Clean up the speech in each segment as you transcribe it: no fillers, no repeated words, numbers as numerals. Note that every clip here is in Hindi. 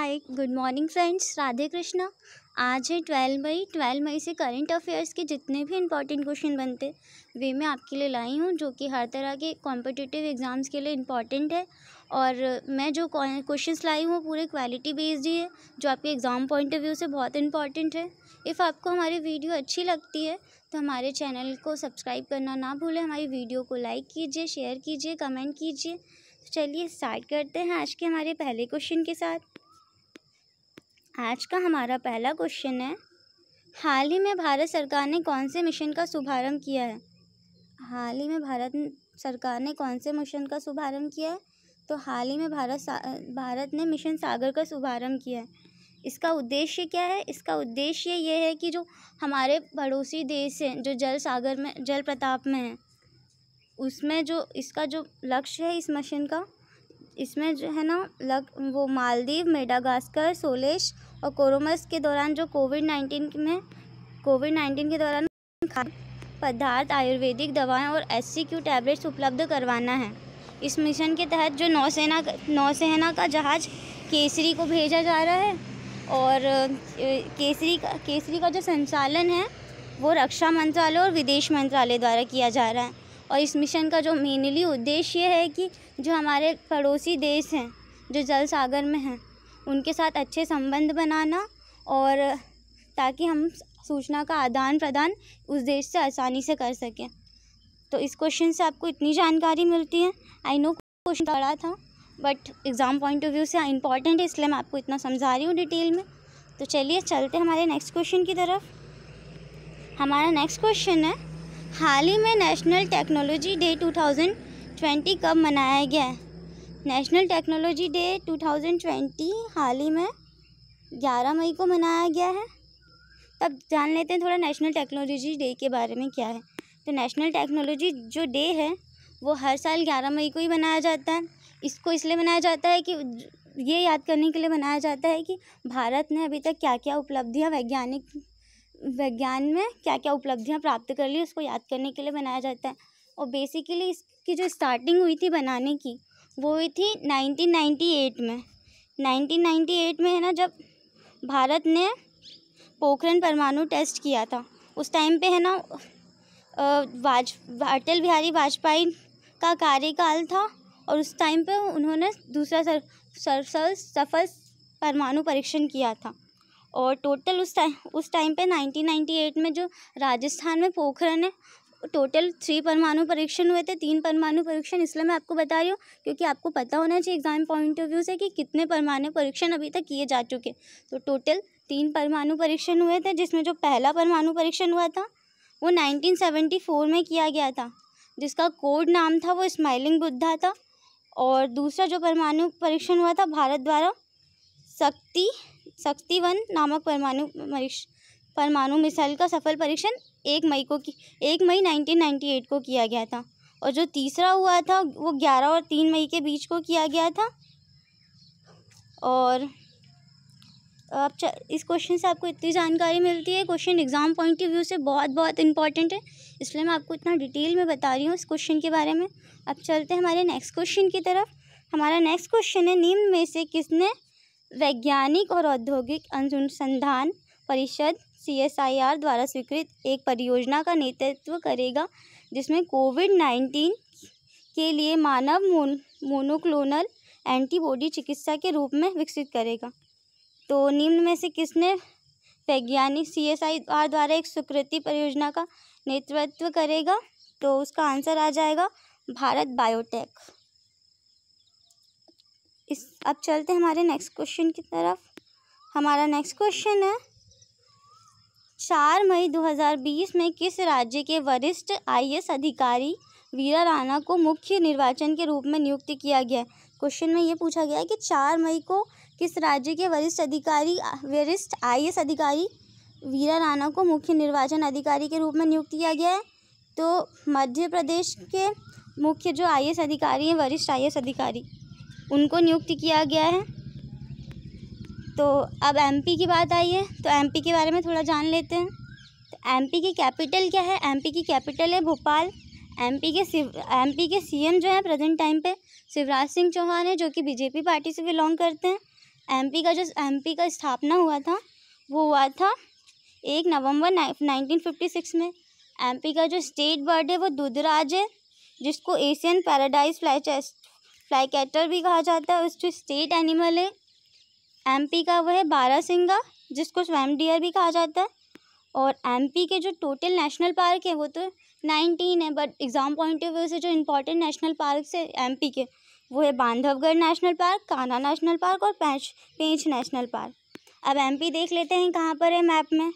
Hi good morning friends, Radhe Krishna. आज है 12 मई से करंट अफेयर्स के जितने भी इम्पॉर्टेंट क्वेश्चन बनते वे मैं आपके लिए लाई हूँ, जो कि हर तरह के कॉम्पिटिटिव एग्ज़ाम्स के लिए इम्पॉर्टेंट है। और मैं जो क्वेश्चंस लाई हूँ पूरे क्वालिटी बेस्ड ही है, जो आपके एग्ज़ाम पॉइंट ऑफ व्यू से बहुत इंपॉर्टेंट है। इफ़ आपको हमारी वीडियो अच्छी लगती है तो हमारे चैनल को सब्सक्राइब करना ना भूलें, हमारी वीडियो को लाइक कीजिए, शेयर कीजिए, कमेंट कीजिए। तो चलिए स्टार्ट करते हैं आज के हमारे पहले क्वेश्चन के साथ। आज का हमारा पहला क्वेश्चन है, हाल ही में भारत सरकार ने कौन से मिशन का शुभारंभ किया है? हाल ही में भारत सरकार ने कौन से मिशन का शुभारंभ किया है? तो हाल ही में भारत ने मिशन सागर का शुभारंभ किया है। इसका उद्देश्य क्या है? इसका उद्देश्य ये है कि जो हमारे पड़ोसी देश हैं, जो जल सागर में, जल प्रताप में हैं, उसमें जो इसका जो लक्ष्य है इस मिशन का, इसमें जो है ना वो मालदीव, मेडागास्कर, सोलेश और कोरोमस के दौरान जो कोविड-19 के दौरान खाद्य पदार्थ, आयुर्वेदिक दवाएं और SCQ टैबलेट्स उपलब्ध करवाना है। इस मिशन के तहत जो नौसेना का जहाज़ केसरी को भेजा जा रहा है, और केसरी का जो संचालन है वो रक्षा मंत्रालय और विदेश मंत्रालय द्वारा किया जा रहा है। और इस मिशन का जो मेनली उद्देश्य ये है कि जो हमारे पड़ोसी देश हैं, जो जल सागर में हैं, उनके साथ अच्छे संबंध बनाना, और ताकि हम सूचना का आदान प्रदान उस देश से आसानी से कर सकें। तो इस क्वेश्चन से आपको इतनी जानकारी मिलती है। आई नो क्वेश्चन बड़ा था, but exam point of view से इम्पॉर्टेंट है, इसलिए मैं आपको इतना समझा रही हूँ डिटेल में। तो चलिए चलते हैं हमारे नेक्स्ट क्वेश्चन की तरफ। हमारा नेक्स्ट क्वेश्चन है, हाल ही में नेशनल टेक्नोलॉजी डे 2020 कब मनाया गया है? नेशनल टेक्नोलॉजी डे 2020 हाल ही में 11 मई को मनाया गया है। तब जान लेते हैं थोड़ा नेशनल टेक्नोलॉजी डे के बारे में क्या है। तो नेशनल टेक्नोलॉजी जो डे है वो हर साल 11 मई को ही मनाया जाता है। इसको इसलिए मनाया जाता है कि ये याद करने के लिए मनाया जाता है कि भारत ने अभी तक क्या क्या उपलब्धियाँ विज्ञान में क्या क्या उपलब्धियाँ प्राप्त कर ली, उसको याद करने के लिए बनाया जाता है। और बेसिकली इसकी जो स्टार्टिंग हुई थी बनाने की, वो हुई थी 1998 में। 1998 में है ना, जब भारत ने पोखरण परमाणु टेस्ट किया था। उस टाइम पे है ना अटल बिहारी वाजपेयी का कार्यकाल था, और उस टाइम पे उन्होंने दूसरा सफल परमाणु परीक्षण किया था। और टोटल उस टाइम पे 1998 में जो राजस्थान में पोखरण है, टोटल 3 परमाणु परीक्षण हुए थे। 3 परमाणु परीक्षण इसलिए मैं आपको बता रही हूँ क्योंकि आपको पता होना चाहिए एग्जाम पॉइंट ऑफ व्यू से कि कितने परमाणु परीक्षण अभी तक किए जा चुके। तो टोटल 3 परमाणु परीक्षण हुए थे, जिसमें जो पहला परमाणु परीक्षण हुआ था वो 1974 में किया गया था, जिसका कोड नाम था वो स्माइलिंग बुद्धा था। और दूसरा जो परमाणु परीक्षण हुआ था भारत द्वारा, शक्ति 1 नामक परमाणु मिसाइल का सफल परीक्षण 1 मई 1998 को किया गया था। और जो तीसरा हुआ था वो 11 और 3 मई के बीच को किया गया था। और अब इस क्वेश्चन से आपको इतनी जानकारी मिलती है। Question exam point of view से बहुत इंपॉर्टेंट है, इसलिए मैं आपको इतना डिटेल में बता रही हूँ इस क्वेश्चन के बारे में। अब चलते हैं हमारे नेक्स्ट क्वेश्चन की तरफ। हमारा नेक्स्ट क्वेश्चन है, निम्न में से किसने वैज्ञानिक और औद्योगिक अनुसंधान परिषद CSIR द्वारा स्वीकृत एक परियोजना का नेतृत्व करेगा, जिसमें कोविड-19 के लिए मानव मोनोक्लोनल एंटीबॉडी चिकित्सा के रूप में विकसित करेगा? तो निम्न में से किसने वैज्ञानिक CSIR द्वारा एक स्वीकृति परियोजना का नेतृत्व करेगा? तो उसका आंसर आ जाएगा भारत बायोटेक। अब चलते हैं हमारे नेक्स्ट क्वेश्चन की तरफ। हमारा नेक्स्ट क्वेश्चन है, 4 मई 2020 में किस राज्य के वरिष्ठ IAS अधिकारी वीरा राणा को मुख्य निर्वाचन के रूप में नियुक्त किया गया? क्वेश्चन में ये पूछा गया है कि 4 मई को किस राज्य के वरिष्ठ IAS अधिकारी वीरा राणा को मुख्य निर्वाचन अधिकारी के रूप में नियुक्त किया गया है? तो मध्य प्रदेश के मुख्य जो IAS अधिकारी हैं, वरिष्ठ IAS अधिकारी, उनको नियुक्त किया गया है। तो अब MP की बात आई है, तो MP के बारे में थोड़ा जान लेते हैं। तो MP की कैपिटल क्या है? MP की कैपिटल है भोपाल। MP के CM जो है प्रेजेंट टाइम पे शिवराज सिंह चौहान है, जो कि BJP पार्टी से बिलोंग करते हैं। एमपी का स्थापना हुआ था वो हुआ था 1 नवंबर 1956 में। एमपी का जो स्टेट बर्ड है वो दुधराज है, जिसको एशियन पैराडाइज फ्लाईकैटर भी कहा जाता है। उसको स्टेट एनिमल है एमपी का वो है बारहसिंगा, जिसको स्वैम्प डियर भी कहा जाता है। और एमपी के जो टोटल नेशनल पार्क है वो तो 19 है, but exam point of view से जो इम्पोर्टेंट नेशनल पार्क है एमपी के वो है Bandhavgarh national park, Kanha national park और पेंच नेशनल पार्क। अब एमपी देख लेते हैं कहाँ पर है मैप में।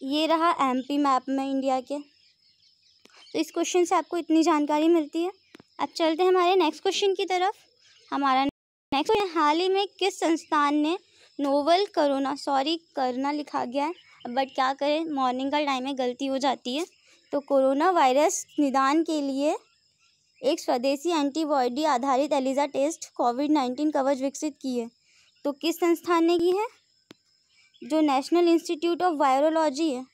ये रहा एमपी मैप में इंडिया के। तो इस क्वेश्चन से आपको इतनी जानकारी मिलती है। अब चलते हैं हमारे नेक्स्ट क्वेश्चन की तरफ। हमारा नेक्स्ट क्वेश्चन, हाल ही में किस संस्थान ने नोवल कोरोना लिखा गया है, बट क्या करें मॉर्निंग का टाइम में गलती हो जाती है। तो कोरोना वायरस निदान के लिए एक स्वदेशी एंटीबॉडी आधारित एलिजा टेस्ट कोविड-19 कवच विकसित की है। तो किस संस्थान ने की है? जो नेशनल इंस्टीट्यूट ऑफ वायरोलॉजी है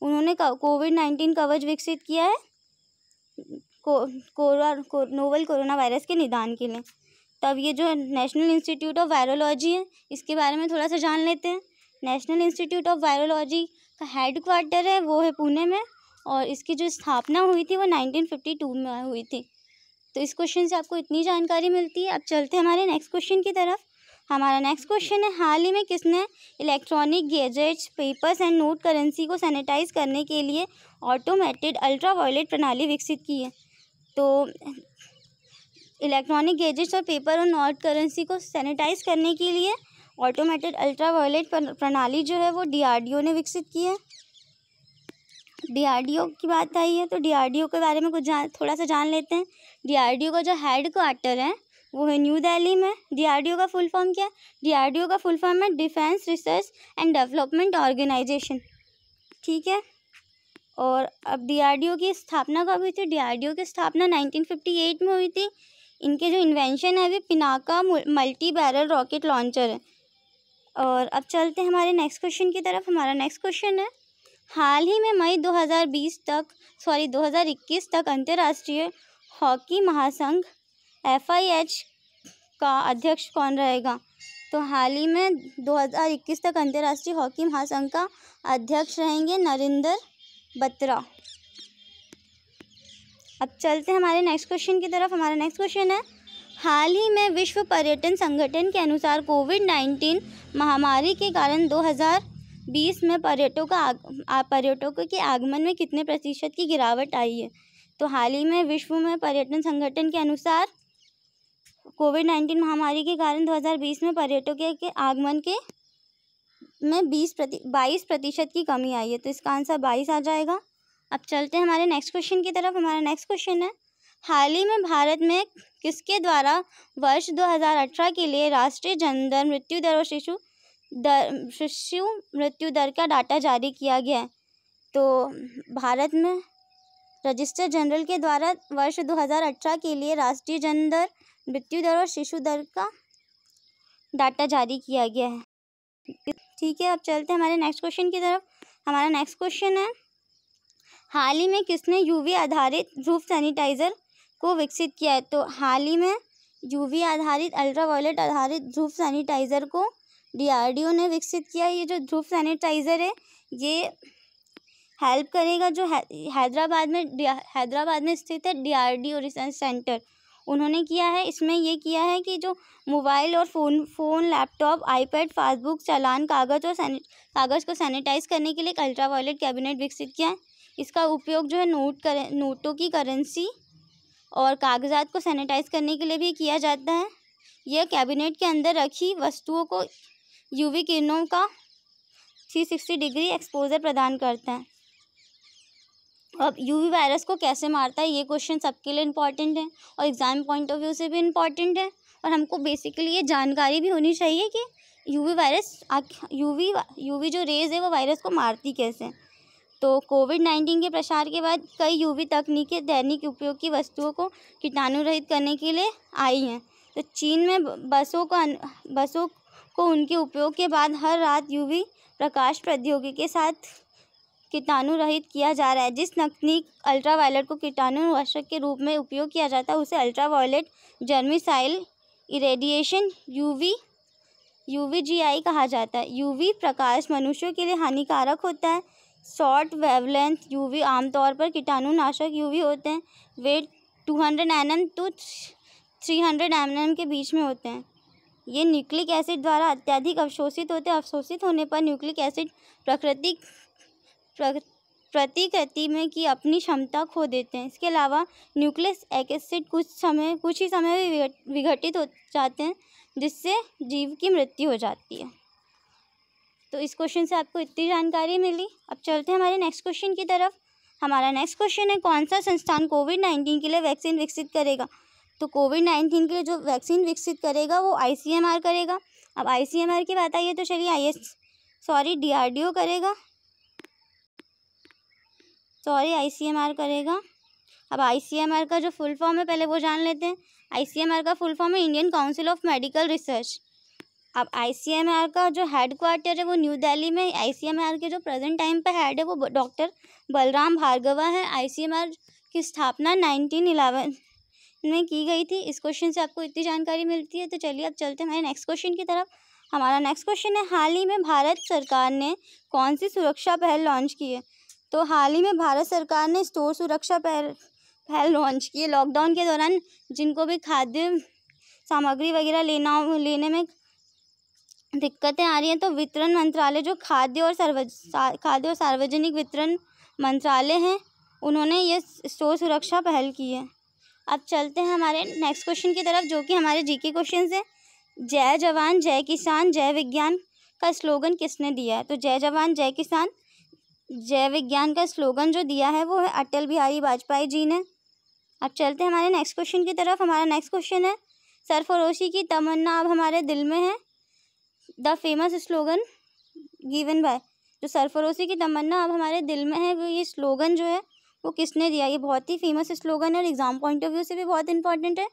उन्होंने कोविड-19 कवच विकसित किया है नोवल कोरोना वायरस के निदान के लिए। तब ये जो नेशनल इंस्टीट्यूट ऑफ वायरोलॉजी है इसके बारे में थोड़ा सा जान लेते हैं। नेशनल इंस्टीट्यूट ऑफ वायरोलॉजी का हेड क्वार्टर है वो है पुणे में, और इसकी जो स्थापना हुई थी वो 1952 में हुई थी। तो इस क्वेश्चन से आपको इतनी जानकारी मिलती है। अब चलते हैं हमारे नेक्स्ट क्वेश्चन की तरफ। हमारा नेक्स्ट क्वेश्चन है, हाल ही में किसने electronic gadgets, papers and note currency को सैनिटाइज करने के लिए ऑटोमेटेड अल्ट्रावायलेट प्रणाली विकसित की है? तो इलेक्ट्रॉनिक गैजेट्स और पेपर और नोट करेंसी को सैनिटाइज करने के लिए ऑटोमेटेड अल्ट्रावायलेट प्रणाली जो है वो डीआरडीओ ने विकसित की है। डीआरडीओ की बात आई है तो डीआरडीओ के बारे में थोड़ा सा जान लेते हैं। डीआरडीओ का जो हेड क्वार्टर है वो है न्यू दिल्ली में। डीआरडीओ का फुल फॉर्म क्या है? डीआरडीओ का फुल फॉर्म है defence research and development organisation, ठीक है। और अब डीआरडीओ की स्थापना कब हुई थी? डीआरडीओ की स्थापना 1958 में हुई थी। इनके जो इन्वेंशन है अभी Pinaka multi barrel rocket launcher है। और अब चलते हैं हमारे नेक्स्ट क्वेश्चन की तरफ। हमारा नेक्स्ट क्वेश्चन है, हाल ही में मई 2021 तक अंतर्राष्ट्रीय हॉकी महासंघ FIH का अध्यक्ष कौन रहेगा? तो हाल ही में 2021 तक अंतर्राष्ट्रीय हॉकी महासंघ का अध्यक्ष रहेंगे नरेंद्र बत्रा। अब चलते हैं हमारे नेक्स्ट क्वेश्चन की तरफ। हमारा नेक्स्ट क्वेश्चन है, हाल ही में विश्व पर्यटन संगठन के अनुसार कोविड-19 महामारी के कारण 2020 में पर्यटकों के आगमन में कितने प्रतिशत की गिरावट आई है? तो हाल ही में विश्व में पर्यटन संगठन के अनुसार कोविड-19 महामारी के कारण 2020 में पर्यटकों के आगमन में 22% की कमी आई है। तो इसका आंसर 22 आ जाएगा। अब चलते हैं हमारे नेक्स्ट क्वेश्चन की तरफ। हमारा नेक्स्ट क्वेश्चन है, हाल ही में भारत में किसके द्वारा वर्ष 2018 के लिए राष्ट्रीय जन्मदर मृत्यु दर और शिशु मृत्यु दर का डाटा जारी किया गया है? तो भारत में रजिस्टर जनरल के द्वारा वर्ष 2018 के लिए राष्ट्रीय जन्म दर, मृत्यु दर और शिशु दर का डाटा जारी किया गया है, ठीक है। अब चलते हैं हमारे नेक्स्ट क्वेश्चन की तरफ। हमारा नेक्स्ट क्वेश्चन है, हाल ही में किसने यूवी आधारित ध्रुव सैनिटाइज़र को विकसित किया है? तो हाल ही में यूवी आधारित अल्ट्रावायलेट आधारित ध्रुव सैनिटाइज़र को डीआरडीओ ने विकसित किया। ये जो ध्रुव सैनिटाइज़र है ये हेल्प करेगा जो हैदराबाद में स्थित है डीआरडीओ रिसर्च सेंटर, उन्होंने किया है। इसमें ये किया है कि जो मोबाइल और फ़ोन लैपटॉप आईपैड पासबुक चालान कागज़ को सैनिटाइज़ करने के लिए एक अल्ट्रावायलेट कैबिनेट विकसित किया है। इसका उपयोग जो है नोटों की करेंसी और कागज़ात को सैनिटाइज़ करने के लिए भी किया जाता है। यह कैबिनेट के अंदर रखी वस्तुओं को यूवी किरणों का 360 डिग्री एक्सपोजर प्रदान करता है। अब यूवी वायरस को कैसे मारता है ये क्वेश्चन सबके लिए इम्पॉर्टेंट है और एग्ज़ाम पॉइंट ऑफ व्यू से भी इम्पॉर्टेंट है, और हमको बेसिकली ये जानकारी भी होनी चाहिए कि यूवी जो रेज़ है वो वायरस को मारती कैसे। तो कोविड-19 के प्रसार के बाद कई यूवी तकनीकें दैनिक उपयोग की वस्तुओं को कीटाणु रहित करने के लिए आई हैं। तो चीन में बसों को उनके उपयोग के बाद हर रात यूवी प्रकाश प्रौद्योगिकी के साथ कीटाणु रहित किया जा रहा है। जिस तकनीक अल्ट्रावायलेट को कीटाणुनाशक के रूप में उपयोग किया जाता है उसे अल्ट्रावायलेट जर्मिसाइल इरेडिएशन UVGI कहा जाता है। UV प्रकाश मनुष्यों के लिए हानिकारक होता है। शॉर्ट वेवलेंथ UV आमतौर पर कीटाणुनाशक UV होते हैं। वेट 200 nm to 300 nm के बीच में होते हैं। ये न्यूक्लिक एसिड द्वारा अत्यधिक अवशोषित होते हैं। अवशोषित होने पर न्यूक्लिक एसिड प्रतिकृति में की अपनी क्षमता खो देते हैं। इसके अलावा न्यूक्लिक एसिड कुछ ही समय में विघटित हो जाते हैं, जिससे जीव की मृत्यु हो जाती है। तो इस क्वेश्चन से आपको इतनी जानकारी मिली। अब चलते हैं हमारे नेक्स्ट क्वेश्चन की तरफ। हमारा नेक्स्ट क्वेश्चन है, कौन सा संस्थान कोविड-19 के लिए वैक्सीन विकसित करेगा? तो कोविड-19 के लिए जो वैक्सीन विकसित करेगा वो ICMR करेगा। अब ICMR की बात आई है तो चलिए DRDO करेगा। ICMR करेगा। अब ICMR का जो फुल फॉर्म है पहले वो जान लेते हैं। ICMR का फुल फॉर्म है Indian council of medical research. अब ICMR का जो हेड क्वार्टर है वो न्यू दिल्ली में। ICMR के जो प्रेजेंट टाइम पे हेड है वो डॉक्टर बलराम भार्गवा है। ICMR की स्थापना 1911 में की गई थी। इस क्वेश्चन से आपको इतनी जानकारी मिलती है। तो चलिए अब चलते हैं हमारे नेक्स्ट क्वेश्चन की तरफ। हमारा नेक्स्ट क्वेश्चन है, हाल ही में भारत सरकार ने कौन सी सुरक्षा पहल लॉन्च की है? तो हाल ही में भारत सरकार ने स्टोर सुरक्षा पहल लॉन्च की है। लॉकडाउन के दौरान जिनको भी खाद्य सामग्री वगैरह लेने में दिक्कतें आ रही हैं, तो वितरण मंत्रालय जो खाद्य और सार्वजनिक वितरण मंत्रालय हैं, उन्होंने ये स्टोर सुरक्षा पहल की है। अब चलते हैं हमारे नेक्स्ट क्वेश्चन की तरफ, जो कि हमारे GK क्वेश्चन है। जय जवान जय किसान जय विज्ञान का स्लोगन किसने दिया है? तो जय जवान जय किसान जय विज्ञान का स्लोगन जो दिया है वो है अटल बिहारी वाजपेयी जी ने। अब चलते हैं हमारे नेक्स्ट क्वेश्चन की तरफ। हमारा नेक्स्ट क्वेश्चन है, सरफरोशी की तमन्ना अब हमारे दिल में है, the famous slogan given by. जो सरफरोशी की तमन्ना अब हमारे दिल में है, वो ये स्लोगन जो है वो किसने दिया? ये बहुत ही फेमस स्लोगन है और एग्जाम पॉइंट ऑफ व्यू से भी बहुत इंपॉर्टेंट है।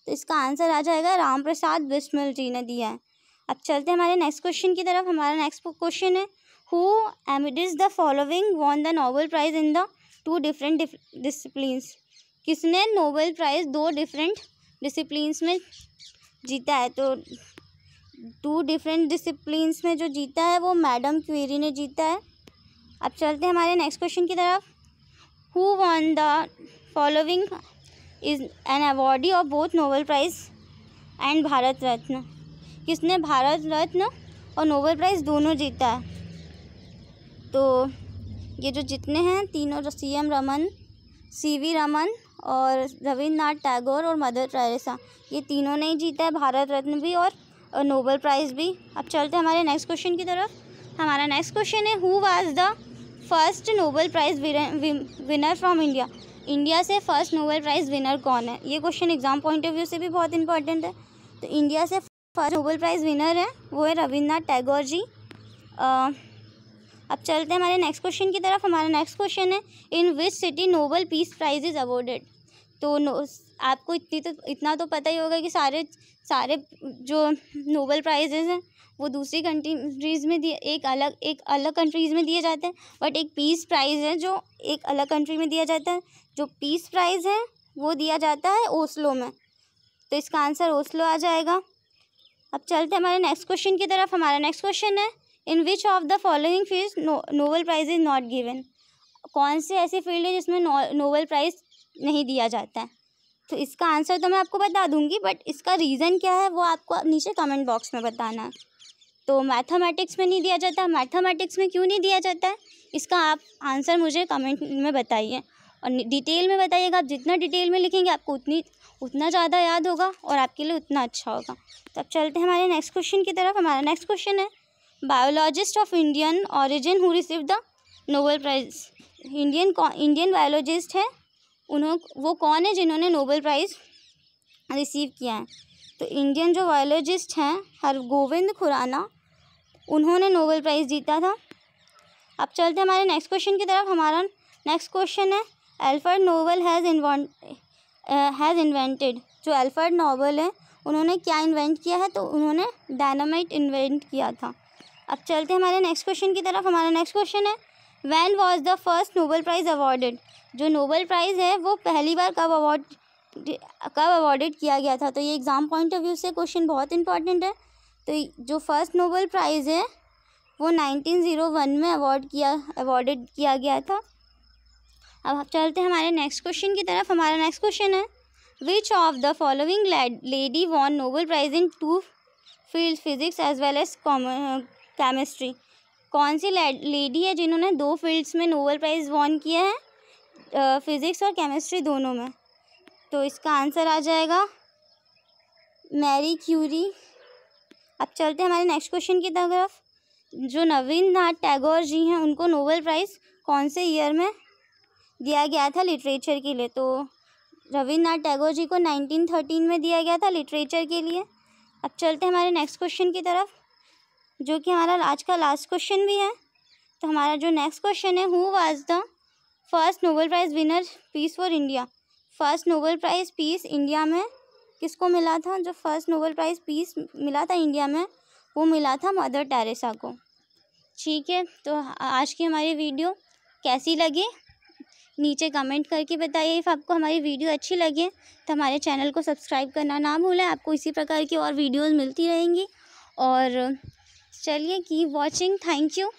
तो इसका आंसर आ जाएगा राम प्रसाद बिस्मिल जी ने दिया है। अब चलते हैं हमारे नेक्स्ट क्वेश्चन की तरफ। हमारा नेक्स्ट क्वेश्चन है, who amidst the following won the Nobel prize in the 2 different disciplines? किसने नोबेल प्राइज़ 2 डिफरेंट डिसिप्लिन्स में जीता है? तो 2 डिफरेंट डिसिप्लिन्स में जो जीता है वो मैडम क्यूरी ने जीता है। अब चलते हैं हमारे नेक्स्ट क्वेश्चन की तरफ। Who won the following is an awardee of both Nobel prize and Bharat Ratna? किसने भारत रत्न और नोबेल प्राइज़ दोनों जीता है? तो ये जो जितने हैं तीनों, जो CM रमन, CV रमन और रविन्द्रनाथ टैगोर और मदर टेरेसा, ये तीनों ने ही जीता है, भारत रत्न भी और नोबेल प्राइज़ भी। अब चलते हैं हमारे नेक्स्ट क्वेश्चन की तरफ। हमारा नेक्स्ट क्वेश्चन है, who was the first Nobel prize winner from India? India से फर्स्ट नोबेल प्राइज़ विनर कौन है? ये question exam point of view से भी बहुत इंपॉर्टेंट है। तो इंडिया से फर्स्ट नोबेल प्राइज़ विनर है वो है रविन्द्रनाथ टैगोर जी। अब चलते हैं हमारे नेक्स्ट क्वेश्चन की तरफ। हमारा नेक्स्ट क्वेश्चन है, in which city Nobel peace prize is awarded? तो आपको इतना तो पता ही होगा कि सारे जो नोबेल प्राइजेज़ हैं वो दूसरी कंट्रीज़ में एक अलग कंट्रीज़ में दिए जाते हैं, बट एक पीस प्राइज़ है जो एक अलग कंट्री में दिया जाता है। जो पीस प्राइज़ है वो दिया जाता है ओस्लो में। तो इसका आंसर ओस्लो आ जाएगा। अब चलते हैं हमारे नेक्स्ट क्वेश्चन की तरफ। हमारा नेक्स्ट क्वेश्चन है, in which of the following field Nobel prize is not given? कौन से ऐसे फील्ड है जिसमें नोबेल प्राइज़ नहीं दिया जाता है? तो इसका आंसर तो मैं आपको बता दूंगी, बट इसका रीज़न क्या है वो आपको नीचे कमेंट बॉक्स में बताना है। तो मैथमेटिक्स में नहीं दिया जाता। मैथमेटिक्स में क्यों नहीं दिया जाता है, इसका आप आंसर मुझे कमेंट में बताइए और डिटेल में बताइएगा। आप जितना डिटेल में लिखेंगे आपको उतना ज़्यादा याद होगा और आपके लिए उतना अच्छा होगा। तो अब चलते हैं हमारे नेक्स्ट क्वेश्चन की तरफ। हमारा नेक्स्ट क्वेश्चन है, biologist of Indian origin who receive the Nobel prize? Indian biologist है, वो कौन है जिन्होंने नोबेल प्राइज़ रिसीव किया है? तो इंडियन जो बायोलॉजिस्ट हैं हरगोविंद खुराना, उन्होंने नोबेल प्राइज़ जीता था। अब चलते हैं हमारे नेक्स्ट क्वेश्चन की तरफ। हमारा नेक्स्ट क्वेश्चन है, अल्फ्रेड नोबेल हैज़ इन्वेंटेड? जो अल्फ्रेड नोबेल है उन्होंने क्या इन्वेंट किया है? तो उन्होंने डायनामाइट इन्वेंट किया था। अब चलते हैं हमारे नेक्स्ट क्वेश्चन की तरफ। हमारा नेक्स्ट क्वेश्चन है, when was the first Nobel price awarded? जो नोबेल प्राइज़ है वो पहली बार कब अवॉर्डेड किया गया था? तो ये एग्ज़ाम पॉइंट ऑफ व्यू से क्वेश्चन बहुत इंपॉर्टेंट है। तो जो फर्स्ट नोबेल प्राइज़ है वो 1901 में अवॉर्डेड किया गया था। अब चलते हैं हमारे नेक्स्ट क्वेश्चन की तरफ। हमारा नेक्स्ट क्वेश्चन है, which of the following lady won Nobel prize in 2 field, physics as well as chemistry. कौन सी लेडी है जिन्होंने 2 फील्ड्स में नोबेल प्राइज़ वॉन किया है, फिज़िक्स और केमिस्ट्री दोनों में? तो इसका आंसर आ जाएगा मैरी क्यूरी। अब चलते हैं हमारे नेक्स्ट क्वेश्चन की तरफ। जो रविन्द्रनाथ टैगोर जी हैं उनको नोबेल प्राइज़ कौन से ईयर में दिया गया था लिटरेचर के लिए? तो रविन्द्रनाथ टैगोर जी को 1913 में दिया गया था लिटरेचर के लिए। अब चलते हैं हमारे नेक्स्ट क्वेश्चन की तरफ, जो कि हमारा आज का लास्ट क्वेश्चन भी है। तो हमारा जो नेक्स्ट क्वेश्चन है, who was the first Nobel prize winner peace for India. First Nobel prize peace India में किसको मिला था? जो फर्स्ट नोबेल प्राइज़ पीस मिला था इंडिया में वो मिला था मदर टेरेसा को। ठीक है, तो आज की हमारी वीडियो कैसी लगी नीचे कमेंट करके बताइए। इफ़ आपको हमारी वीडियो अच्छी लगे तो हमारे चैनल को सब्सक्राइब करना ना भूलें। आपको इसी प्रकार की और वीडियोज़ मिलती रहेंगी। और चलिए, कीप वॉचिंग। Thank you.